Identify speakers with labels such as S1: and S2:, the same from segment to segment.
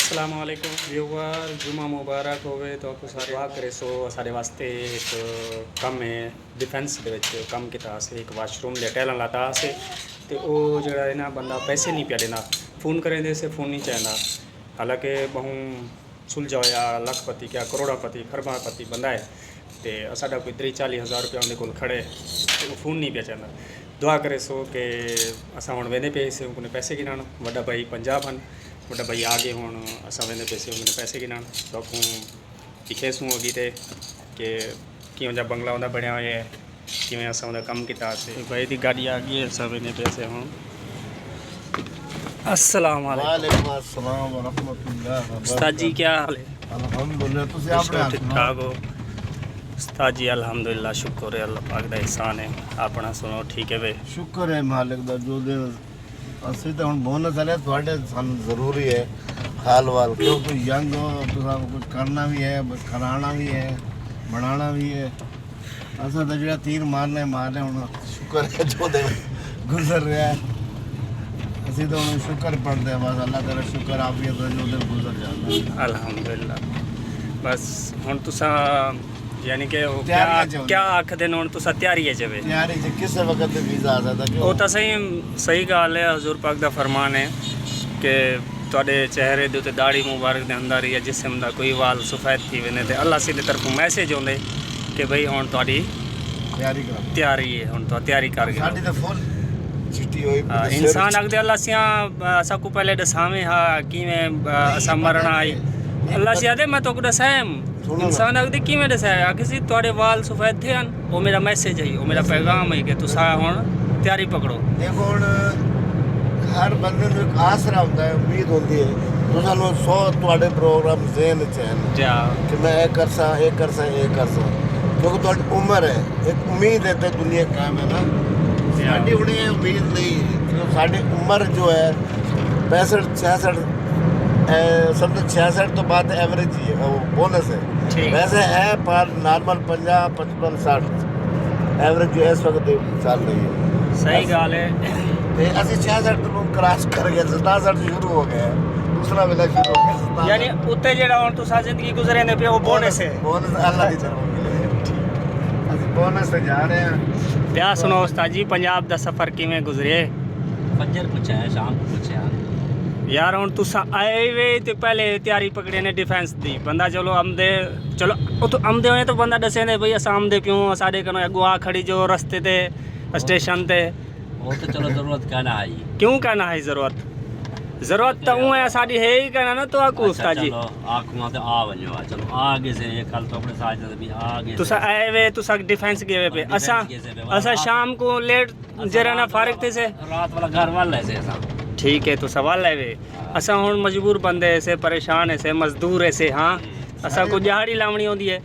S1: अस्सलाम वालेकुम व्यूअर जुमा मुबारक होवे तो आपको सारे दुआ करे सो सारे वास्ते एक कम है डिफेंस दे विच कम कीता सी एक वाशरूम ले टहलन लाता सी ते ओ जेड़ा है ना बंदा पैसे नहीं पिया देना फ़ोन करें दे से फ़ोन नहीं चाहता हालांकि बहु सुलझा होया लखपति क्या करोड़ापति खरबापति बंदा है ते साडा कोई 30-40 हज़ार रुपया उनके कोल खड़े ते वो फ़ोन नहीं पिया चाहता दुआ करे सो कि असां हुण वेंदे पे से उन्हें पैसे गिनाण वड्डा भाई पंजाब हन वड्डा भाई आगे हुण असां वेंदे पे से उन्हें पैसे गिनाण बाकू दिखेसूँ अॻिते कि किवें जा बंगला उन्दा बणिया होया किवें असां उन्दा कम कीता से भाई दी गाड़ी आ गई असां वेंदे पे से हुण अस्सलाम वालेकुम
S2: अस्सलाम व रहमतुल्लाह
S1: उस्ताद जी क्या हाल है
S2: अल्हम्दुलिल्लाह तुसी अपने हाल
S1: ठीक ठाक हो उस्ताद जी अल्हम्दुलिल्लाह शुक्र है अल्लाह पाक दा एहसान है अपना सुनो ठीक है वे
S2: शुक्र है मालिक दा जो दे ਅਸੀਂ ਤਾਂ ਹੁਣ ਬੋਨਸ ਵਾਲੇ ਤੁਹਾਡੇ ਸਾਨੂੰ ਜ਼ਰੂਰੀ ਹੈ ਹਾਲ ਵਾਲ ਕਿਉਂਕਿ ਯੰਗ ਹੋ ਤੁਸੀਂ ਕੁਝ ਕਰਨਾ ਵੀ ਹੈ ਖਰਾਣਾ ਵੀ ਹੈ ਬਣਾਉਣਾ ਵੀ ਹੈ ਅਸਾਂ ਤਾਂ ਜਿਹੜਾ ਤੀਰ ਮਾਰਨਾ ਹੁਣ ਸ਼ੁਕਰ ਹੈ ਜੋ ਦੇ ਗੁਜ਼ਰ ਰਿਹਾ ਅਸੀਂ ਤਾਂ ਹੁਣ ਸ਼ੁਕਰ ਪੜਦੇ ਆ ਬਸ ਅੱਲਾਹ ਤੇਰਾ ਸ਼ੁਕਰ ਆਫੀਅਤ ਦਾ ਜੋ ਦਿਨ ਗੁਜ਼ਰ ਜਾਂਦਾ
S1: अल्हम्दुलिल्लाह बस हुण तुसां यानी कि क्या आखदे न हुण तुसां तैयारी है जवे
S2: तैयारी से किस वक्त पे वीज़ा आ सकदा
S1: वो तो सही गल है हजूर पाक दा फरमान है कि तुहाडे चेहरे दे उत्ते दाढ़ी मुबारक दे अंदर या जिस्म दा कोई वाल सफेद थी वने ते अल्लाह सी दी तरफों मैसेज आउंदे कि भई हुण तुहाडी तैयारी है हुण तो तैयारी कर गए
S2: साडी ते फुल चिट्टी होई
S1: इंसान अगदे अल्लाह सियां असा को पहले दसावे हा किवें असा मरना आई अल्लाह सिया दे मैं तो दसाम इंसान अगदे किवें दसाया किसी तुहाडे वाल सफेद थे हन वो मेरा मैसेज है वो मेरा पैगाम है कि तुसा हुण तैयारी पकड़ो
S2: देखो हुण हर बंदे ਨੂੰ ਇੱਕ ਆਸਰਾ ਹੁੰਦਾ ਹੈ ਉਮੀਦ ਹੁੰਦੀ ਹੈ ਤੁਸੀਂ ਨੂੰ 100 ਤੁਹਾਡੇ ਪ੍ਰੋਗਰਾਮ ਜ਼ੇਨ ਚ ਹਨ
S1: ਜਾ
S2: ਕਿ ਮੈਂ ਇਹ ਕਰਸਾਂ ਕਿਉਂਕਿ ਤੁਹਾਡੀ ਉਮਰ ਹੈ ਇੱਕ ਉਮੀਦ ਹੈ ਤੇ ਦੁਨੀਆ ਕਾਇਮ ਹੈ ਨਾ ਸਾਡੀ ਹੁਣ ਇਹ ਉਮੀਦ ਨਹੀਂ ਕਿਉਂਕਿ ਸਾਡੀ ਉਮਰ ਜੋ ਹੈ 65 66 समझो 66 तो बात एवरेज ही है वो बोनस है वैसे है पर नॉर्मल 50-55 60 एवरेज जो इस वक्त चल रही है
S1: सही गल है
S2: ते ਅਸੀਂ 66 ਤੋਂ ਕ੍ਰਾਸ ਕਰ ਗਏ 67 ਸ਼ੁਰੂ ਹੋ ਗਿਆ ਦੂਸਰਾ ਵੇਲਾ ਸ਼ੁਰੂ ਹੋ ਗਿਆ
S1: यानी ਉੱਤੇ ਜਿਹੜਾ ਹੁਣ ਤੁਸੀਂ ਜ਼ਿੰਦਗੀ ਗੁਜ਼ਰੇ ਨੇ ਪਿਓ ਬੋਨਸ ਹੈ
S2: ਬੋਨਸ ਅੱਲਾਹ ਦੀ ਤਰਫੋਂ ਮਿਲੇ ਅਸੀਂ ਬੋਨਸ ਤੇ ਜਾ ਰਹੇ ਹਾਂ
S1: ਪਿਆ ਸੁਣੋ ਉਸਤਾਦ ਜੀ ਪੰਜਾਬ ਦਾ ਸਫ਼ਰ ਕਿਵੇਂ ਗੁਜ਼ਰੇ
S3: फजर कुछ है शाम को कुछ है
S1: यार हुण तुसां आए वे ते पहले तैयारी पकड़े ने डिफेंस दी बंदा चलो आमदे चलो उतो आमदे होए तो बंदा दसे ने भई असां आमदे पियो साडे कनो अगवा खड़ी जो रस्ते ते स्टेशन ते
S3: वो तो चलो जरूरत कहना है ही
S1: क्यों कहना है जरूरत तो है साडी है ही कहना ना तो आकू उस्ताद जी
S3: आखुआ तो आ वजो चलो आगे से कल तो अपने साथ भी आगे
S1: तुसां आए वे तुसां डिफेंस गए पे असां शाम को लेट जरा ना फारिग थे से
S3: रात वाला घर वाला है ऐसा
S1: ठीक है तो सवाल है वे असां हुण मजबूर बंदे से परेशान है से मजदूर है से हाँ असां को दिहाड़ी लावनी होंदी है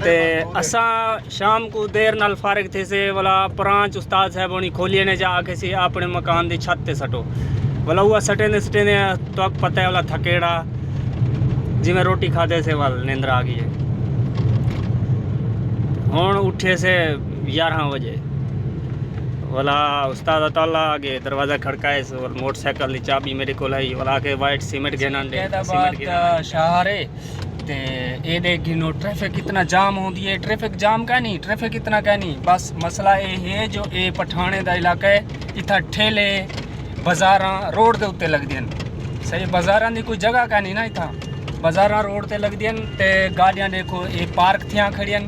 S1: ते असां शाम को देर नाल फारिग थे से वाला प्रांच उस्ताद साहब होनी खोलिए ने जा के सी अपने मकान दी छत ते सटो वाला हुआ सटे ने तो पता है वाला थकेड़ा जिवें रोटी खादे से वाल नींदर आ गई है हुण उठे से 11 बजे वाला उस्ताद ताला आगे दरवाज़ा खड़काए और मोटरसाइकिल की चाबी मेरे को आई वाला के वाइट सीमेंट गिना शहर है ते ए दे गिनो ट्रैफिक कितना जाम होंदी है ट्रैफिक जाम का नहीं ट्रैफिक कितना का नहीं बस मसला ये है जो ए पठाने दा इलाका है इतना ठेले बाजारां रोड दे उत्ते लगदे हैं सही बाजारां दी कोई जगह का नहीं ना इतना बाजारां रोड ते लगदे हैं ते गाड़ियां देखो ये पार्क थियां खड़ियां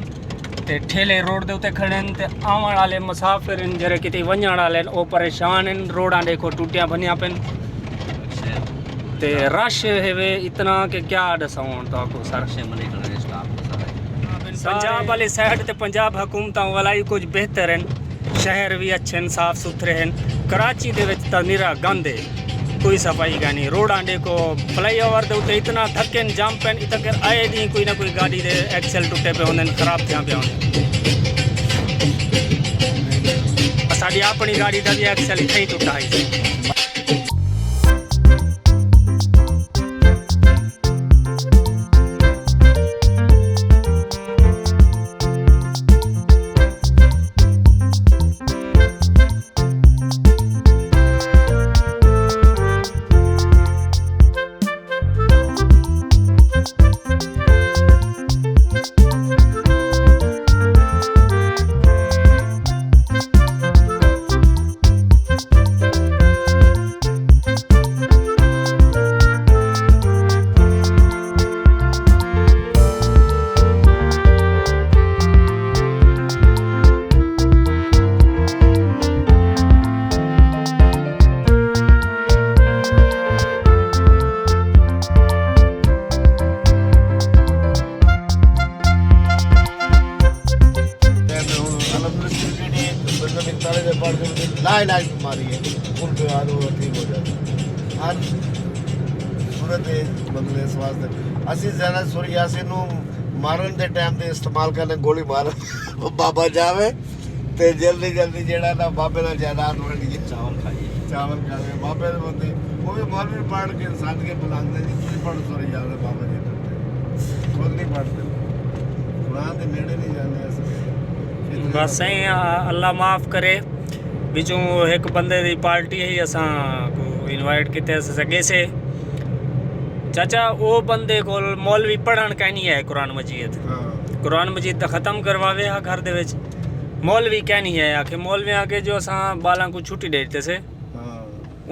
S1: ते ठेले रोड दे उत्ते खड़े हैं ते आवन वाले मुसाफिर जेरे किते वणन वाले ओ परेशान हैं रोडां देखो टूटियां बनिया पेन ते रश है वे इतना कि क्या दसाऊं तो आपको सर पंजाब वाली साइड ते पंजाब हुकूमतां वाला ही कुछ बेहतर हैं शहर भी अच्छे हैं साफ सुथरे हैं कराची दे विच तां निरा गंद है कोई सफाई का नहीं रोडां देखो फ्लाईओवर दे उत्ते इतना थके जाम पेन इतना कर आए दी कोई ना कोई गाड़ी दे एक्सल टुटे पे होंदे खराब थिया पे होंदे साडी अपनी गाड़ी दा भी एक्सल इथे ही टुटा है
S2: लाइलाज बीमारी है, उनको याद वो ठीक हो जाता हर सूरत मतलब इस वास्ते ਅਸੀਂ ਜ਼ਿਆਦਾ ਸੂਰਤ ਯਾਸੀਨ ਨੂੰ ਮਾਰਨ ਦੇ ਟਾਈਮ ਤੇ ਇਸਤੇਮਾਲ ਕਰਨੇ ਗੋਲੀ ਮਾਰ ਬਾਬਾ ਜਾਵੇ ਤੇ ਜਲਦੀ ਜਲਦੀ ਜਿਹੜਾ ਨਾ ਬਾਬੇ ਦਾ ਜਾਇਦਾਦ ਬਣ ਗਈ
S3: चावल खाइए
S2: ਚਾਵਲ ਖਾਵੇ ਬਾਬੇ ਦੇ ਬੰਦੇ ਉਹ ਵੀ ਮੌਲਵੀ ਪੜ੍ਹ ਕੇ ਸੱਦ ਕੇ ਬੁਲਾਉਂਦੇ ਜੀ ਤੁਸੀਂ ਪੜ੍ਹੋ ਸੂਰਤ ਯਾਸੀਨ ਬਾਬਾ ਜੀ ਦੇ ਖੁਦ ਨਹੀਂ ਪੜ੍ਹਦੇ ਕੁਰਾਨ ਦੇ ਨੇੜੇ ਨਹੀਂ ਜਾਂਦੇ ਅਸੀਂ
S1: बस सही अल्लाह माफ़ करे बिचों एक बंदे दी पार्टी है असां को इनवाइट किते सके से चाचा वो बंदे को मौलवी पढ़न कहनी है कुरान मजीद
S2: ਹਾਂ
S1: कुरान मजीद तो ख़त्म करवावे हा घर दे विच मौलवी कहनी है आके मौलवी आके जो असां बालां को छुट्टी देते से
S2: ਹਾਂ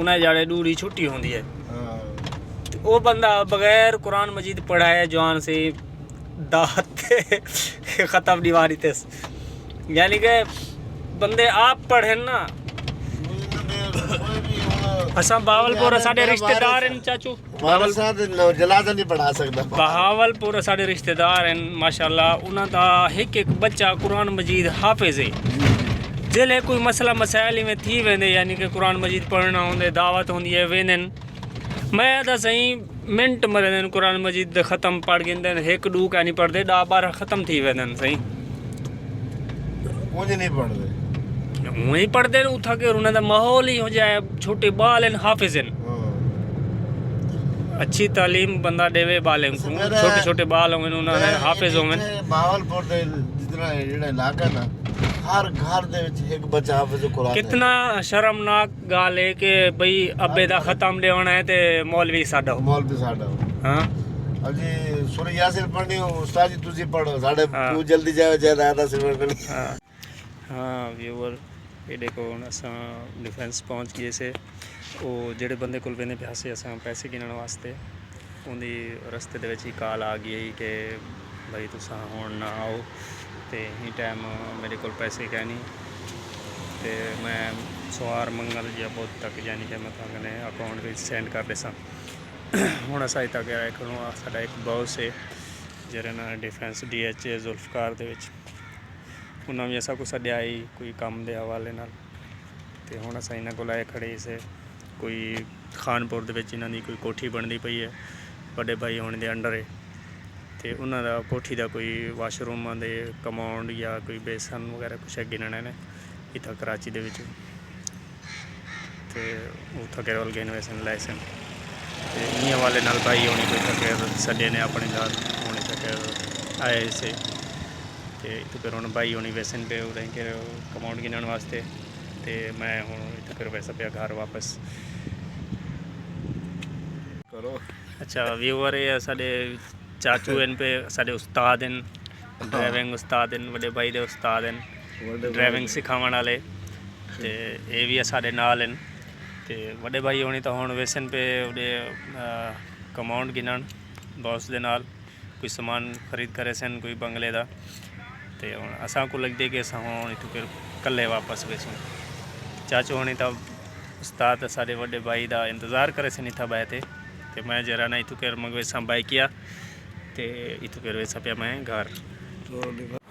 S1: उन्हें जाड़े दूरी छुट्टी होंदी है
S2: ਹਾਂ
S1: वो बंदा बगैर कुरान मजीद पढ़ाए जवान से दात ख़त्म दीवारी ते यानी कि बंदे आप पढ़े ना असां बावलपुर साडे रिश्तेदार हैं चाचू
S2: ਬਾਬਲ ਸਾਹਿਬ ਜਨਾਜ਼ਾ ਨਹੀਂ ਪੜਾ ਸਕਦਾ
S1: बहावलपुर साडे रिश्तेदार हैं माशाअल्लाह उन्हां दा एक एक बच्चा कुरान मजीद हाफिज है जिले कोई मसला मसाइल में थी वेंदे यानी कि कुरान मजीद पढ़ना होंदे दावत होंदी है वेंदन मैं तो सही मिनट मरदन कुरान मजीद ख़त्म पढ़ गिंदन एक डू का नहीं पढ़ते 10-12 ख़त्म थी वेंदन सही
S2: ਕੁਝ ਨਹੀਂ ਪੜਦੇ
S1: वही पढ़ते उठा के उन्होंने दा माहौल ही हो जाए छोटे बाल हैं हाफिज हैं अच्छी तालीम बंदा देवे बालें को छोटे छोटे बाल होंगे उन्होंने हाफिज होंगे
S2: ਬਾਵਲਪੁਰ ਦੇ ਜਿतना ਜਿਹੜਾ ਇਲਾਕਾ ਨਾ ਹਰ ਘਰ ਦੇ ਵਿੱਚ ਇੱਕ ਬੱਚਾ ਹਾਫਿਜ਼ ਕੁਰਾਨ ਹੈ
S1: कितना शर्मनाक गाल है कि भाई अब्बे दा खत्म दे होना है ते मौलवी साडा हो।
S2: ਮੌਲਵੀ ਸਾਡਾ
S1: हाँ
S2: ਅਜੀ ਸੂਰਤ ਯਾਸੀਨ ਪੜ੍ਹਨੀ ਉਸਤਾਦ ਜੀ ਤੁਸੀਂ ਪੜ੍ਹੋ ਸਾਡੇ
S1: ਹਾਂ।
S2: ਤੂੰ ਜਲਦੀ ਜਾਵੇ ਜਾਇਦਾਦ ਅਸੀਂ ਪੜ੍ਹਨੀ
S1: हाँ हाँ व्यूअर ये देखो हुण असां डिफेंस पहुंच गए से वो जेड़े बंदे कोल वेंदे पिया से असां पैसे गिनण वास्ते उन्दी रस्ते दे विच ही कॉल आ गई कि भाई तुसां हुण ना आओ ते ही टाइम मेरे कोल पैसे है नहीं ते मैं सोमवार मंगल या बुध तक यानी कि मैं तुहानू अकाउंट विच सेंड कर देसां हुण असां इत्थे तक आए खड़ो साडा एक बॉस है जेहड़ा ना डिफेंस DH जुल्फकार दे विच उन्होंने भी ऐसा कुछ सद्या ही कोई काम के हवाले नाल ते हुण असां इन्हां कोल आए खड़े से कोई खानपुर दे विच इन्हां दी कोई कोठी बनदी पई है बड़े भाई होने दे अंडर है ते उन्हां दा कोठी दा कोई वाशरूमां दे कमाउंड या कोई बेसन वगैरह कुछ गिनने ने इत्थां कराची दे विच ते उत्थां केवल गए वैसन लाइसन ते इन्हीं हवाले नाल भाई होनी कोई तक सड्डे ने अपने घर होने तक आए से ते इत्थों फिर हुण भाई होनी वैसन पे उड़े कमाउंड गिनण वास्ते ते मैं हुण इत्थों फिर वैसा पिया घर वापस
S2: ਕਰੋ
S1: अच्छा व्यूअर ये साडे चाचू हैं पे साडे उस्ताद हैं ड्राइविंग उस्ताद हैं वड्डे भाई दे उस्ताद हैं ड्राइविंग सिखावन वाले ते ये भी साडे नाल हैं ते वड्डे भाई होनी तो हुण वैसन पे उड़े कमाउंड गिनण बॉस दे नाल कोई सामान खरीद करे सन कोई बंगले दा ते हुण असां को लगदे कि असां हुण इत्थों फिर कल्ले वापस वेसूं चाचू होनी तो उस्ताद साडे वड्डे भाई दा इंतज़ार करे सन इत्थां बाय ते मैं जरा ना इत्थों फिर मंगवेसां बाइक किया ते इत्थों फिर वैसा पिया मैं घर